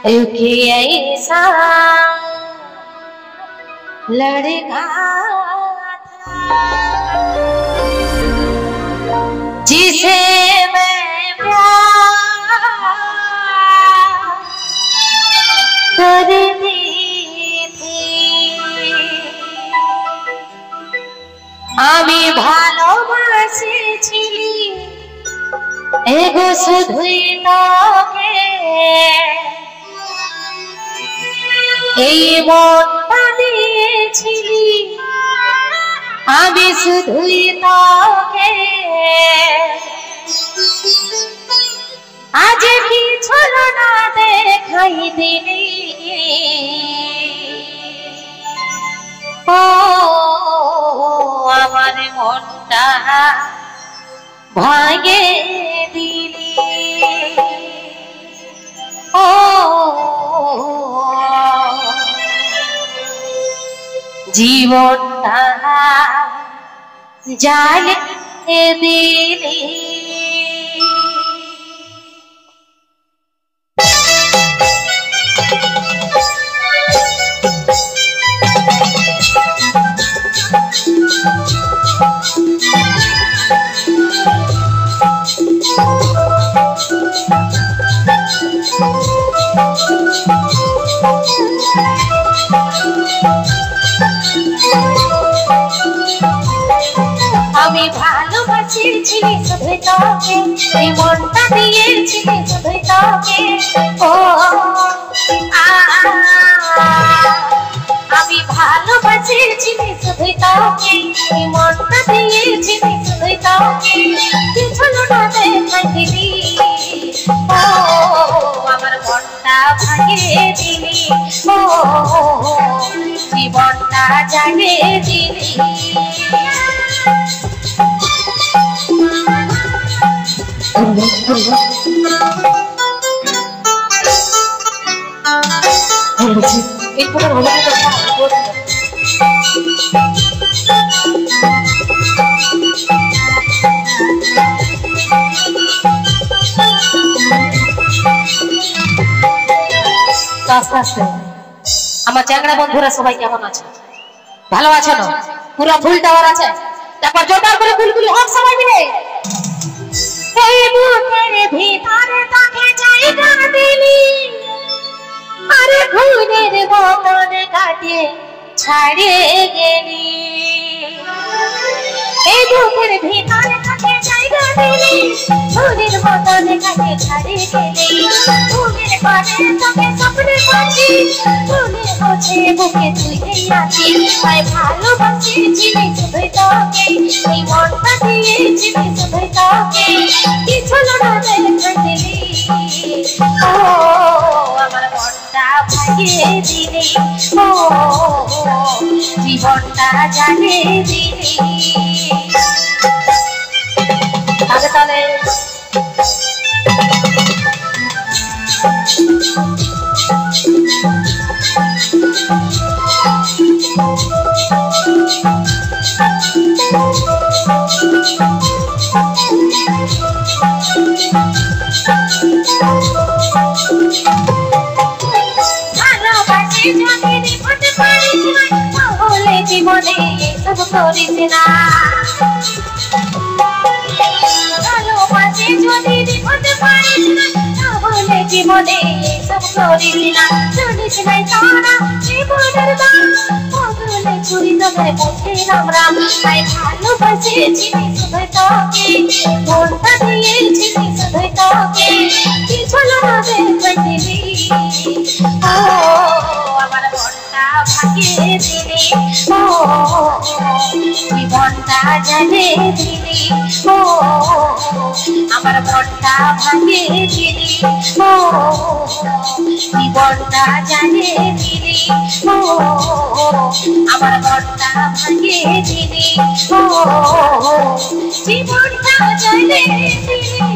एक ऐसा लड़का था जिसे मैं प्यार करती थी। आमी ভালোবাসেছিলি এগো শুধুই তোকে, এই মনটা দিয়েছিলি আমি শুধুই তোকে। আজ কি ছলনা দেখাই দিলি, ও আমার মনটা ভাঙে দিলি। ও জীবনটা জ্বালিয়ে দিলি। আমি ভালোবাসেছিলি শুধুই তোকে, এই মনটা দিয়েছিলি শুধুই তোকে। ও আমি ভালোবাসেছিলি শুধুই তোকে, এই মনটা দিয়েছিলি শুধুই তোকে। কি ছলনা দেখাই দিলি, ও আমার মনটা ভাঙিয়ে দিলি। ও জীবনটা জ্বালিয়ে দিলি। আমার চ্যাংড়া বন্ধুরা সবাই কেমন আছে? ভালো আছে না? পুরো ফুল টাওয়ার আছে? তারপর জোরদার করে ফুলগুলি হোক সবাই মিলে। এই বুকের ভিতরে তোকে জায়গা দিলি, আরে ঘুরের মতন কাটিয়ে ছাড়িয়ে গেলি। এই বুকের ভিতরে তোকে জায়গা দিলি, ঘুরের মতন কাটিয়ে ছাড়িয়ে গেলি। ঘুমের ঘরে তোকে স্বপ্নে পাচ্ছি, ঘুমের হচ্ছে বুকে তুই আছিস। তাই ভালোবাসেছিলি শুধুই তোকে, এই মনটা দিয়েছিলি শুধুই তোকে। কি ছলনা দেখাই দিলি, ও আমার মনটা ভাঙিয়ে দিলি। ও জীবনটা জ্বালিয়ে দিলি। আগে তাহলে ভালোবাসি যদি নিভতে পারিস না, তাহলে জীবনে এসব করিস না। ভালোবাসি যদি নিভতে পারিস না, তাহলে জীবনে এসব করিস না। জানিস নাই তারা জীবনের দাম, বদলে চুরি তোকে বুঝিলাম রাম। তাই ভালোবাসেছিলি শুধুই তোকে, মনটা দিয়েছিলি শুধুই তোকে। কি ছলনা দেখাই দিলি, ও আমার মনটা ভাঙিয়ে দিলি। ও জীবনটা জ্বালিয়ে দিলি। ও আমার মনটা ভাঙিয়ে দিলি। ও জীবনটা জ্বালিয়ে দিলি। ও আমার মনটা ভাঙিয়ে দিলি। ও জীবনটা জ্বালিয়ে দিলি।